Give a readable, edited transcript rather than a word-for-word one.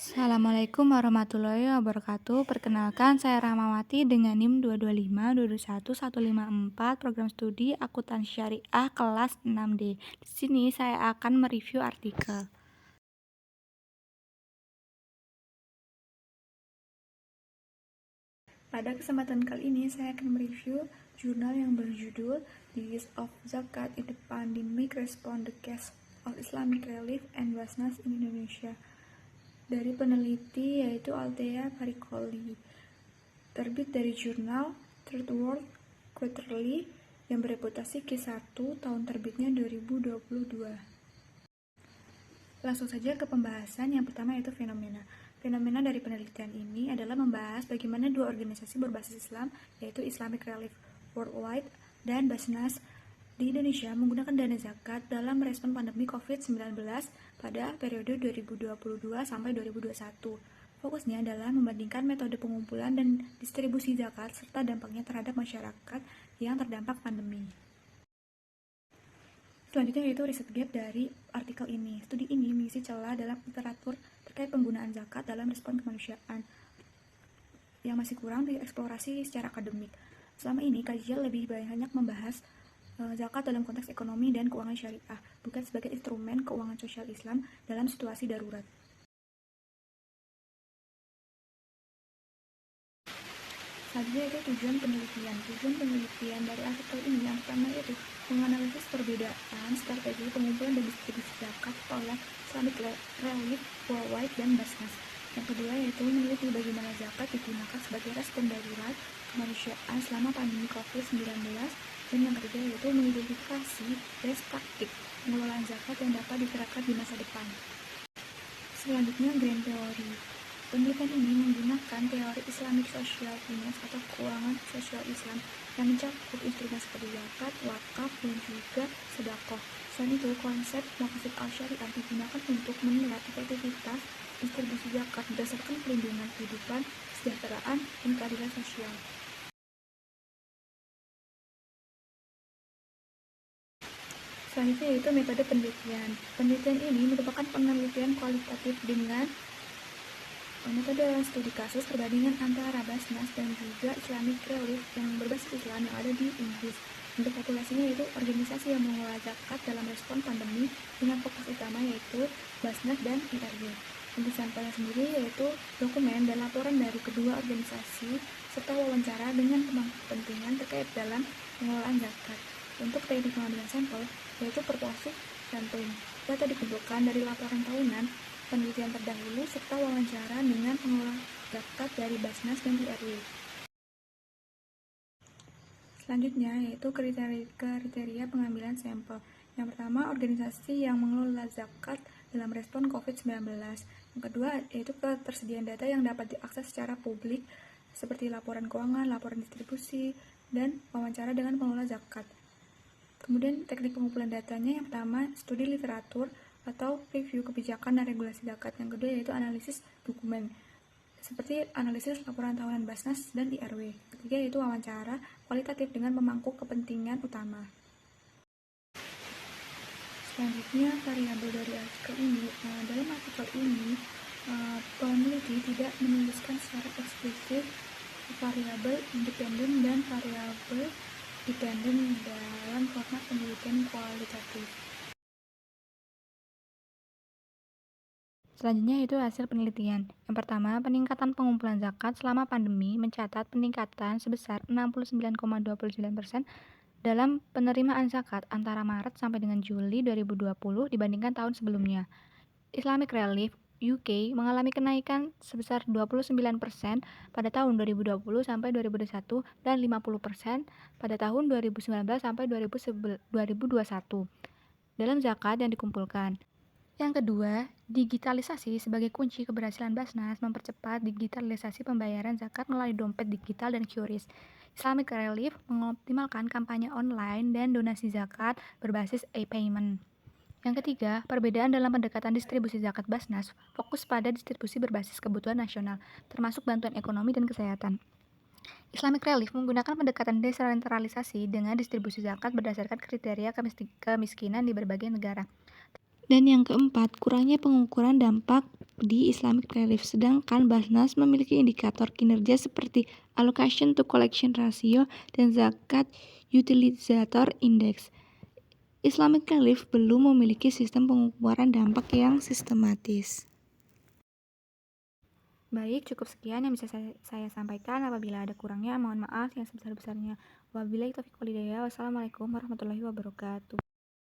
Assalamualaikum warahmatullahi wabarakatuh. Perkenalkan, saya Rahmawati dengan NIM 225 221 154 program studi Akuntansi Syariah kelas 6D. Di sini saya akan mereview artikel. Pada kesempatan kali ini saya akan mereview jurnal yang berjudul The Use of Zakat in the Pandemic Response the Case of Islamic Relief and Basnas in Indonesia dari peneliti yaitu Althea Parikoli, terbit dari jurnal Third World Quarterly yang bereputasi Q1, tahun terbitnya 2022. Langsung saja ke pembahasan. Yang pertama yaitu fenomena. Fenomena dari penelitian ini adalah membahas bagaimana dua organisasi berbasis Islam, yaitu Islamic Relief Worldwide dan Basnas di Indonesia menggunakan dana zakat dalam merespon pandemi COVID-19 pada periode 2022 sampai 2021. Fokusnya adalah membandingkan metode pengumpulan dan distribusi zakat serta dampaknya terhadap masyarakat yang terdampak pandemi. Selanjutnya yaitu riset gap dari artikel ini. Studi ini mengisi celah dalam literatur terkait penggunaan zakat dalam respon kemanusiaan yang masih kurang dieksplorasi secara akademik. Selama ini kajian lebih banyak membahas zakat dalam konteks ekonomi dan keuangan syariah, bukan sebagai instrumen keuangan sosial Islam dalam situasi darurat. Selanjutnya itu tujuan penelitian. Tujuan penelitian dari artikel ini yang pertama yaitu menganalisis perbedaan strategi pengumpulan dan distribusi zakat oleh Islamic Relief Worldwide dan Basnas. Yang kedua yaitu meneliti bagaimana zakat digunakan sebagai respon darurat kemanusiaan selama pandemi COVID-19. Dan yang ketiga yaitu mengidentifikasi best praktik pengelolaan zakat yang dapat diterapkan di masa depan. Selanjutnya, grand theory. Penelitian ini menggunakan teori Islamic Social Finance atau keuangan sosial Islam yang mencakup instrumen seperti zakat, wakaf, dan juga sedekah. Selain itu, konsep maqasid al-syariah digunakan untuk menilai efektivitas distribusi zakat berdasarkan pelindungan kehidupan, kesejahteraan, dan keadilan sosial. Selanjutnya yaitu metode penelitian. Penelitian ini merupakan penelitian kualitatif dengan metode studi kasus perbandingan antara Basnas dan juga Islamic Relief yang berbasis Islam yang ada di Inggris. Untuk populasinya yaitu organisasi yang mengelola zakat dalam respon pandemi dengan fokus utama yaitu Basnas dan IRW. Untuk sampelnya sendiri yaitu dokumen dan laporan dari kedua organisasi serta wawancara dengan pemangku kepentingan terkait dalam pengelolaan zakat. Untuk teknik pengambilan sampel yaitu persuasif sampling. Data dikumpulkan dari laporan tahunan, penelitian terdahulu, serta wawancara dengan pengelola zakat dari Basnas dan IRW. Selanjutnya yaitu kriteria pengambilan sampel. Yang pertama, organisasi yang mengelola zakat dalam respon COVID-19. Yang kedua yaitu ketersediaan data yang dapat diakses secara publik seperti laporan keuangan, laporan distribusi, dan wawancara dengan pengelola zakat. Kemudian teknik pengumpulan datanya yang pertama studi literatur atau review kebijakan dan regulasi zakat. Yang kedua yaitu analisis dokumen seperti analisis laporan tahunan Basnas dan IRW. Ketiga yaitu wawancara kualitatif dengan pemangku kepentingan utama. Selanjutnya variabel dari artikel ini. Dalam artikel ini peneliti tidak menuliskan secara eksplisit variabel independen dan variabel dependen dalam format penelitian kualitatif. Selanjutnya itu hasil penelitian. Yang pertama, peningkatan pengumpulan zakat selama pandemi mencatat peningkatan sebesar 69,29% dalam penerimaan zakat antara Maret sampai dengan Juli 2020 dibandingkan tahun sebelumnya. Islamic Relief UK mengalami kenaikan sebesar 29% pada tahun 2020 sampai 2021 dan 50% pada tahun 2019 sampai 2021 dalam zakat yang dikumpulkan. Yang kedua, digitalisasi sebagai kunci keberhasilan Basnas mempercepat digitalisasi pembayaran zakat melalui dompet digital dan QRIS. Islamic Relief mengoptimalkan kampanye online dan donasi zakat berbasis e-payment. Yang ketiga, perbedaan dalam pendekatan distribusi zakat Basnas fokus pada distribusi berbasis kebutuhan nasional, termasuk bantuan ekonomi dan kesehatan. Islamic Relief menggunakan pendekatan desentralisasi dengan distribusi zakat berdasarkan kriteria kemiskinan di berbagai negara. Dan yang keempat, kurangnya pengukuran dampak di Islamic Relief. Sedangkan Basnas memiliki indikator kinerja seperti Allocation to Collection Ratio dan Zakat Utilizator Index. Islamic Relief belum memiliki sistem pengukuran dampak yang sistematis. Baik, cukup sekian yang bisa saya sampaikan. Apabila ada kurangnya, mohon maaf yang sebesar-besarnya. Wabillahi taufiq walhidayah. Wassalamualaikum warahmatullahi wabarakatuh.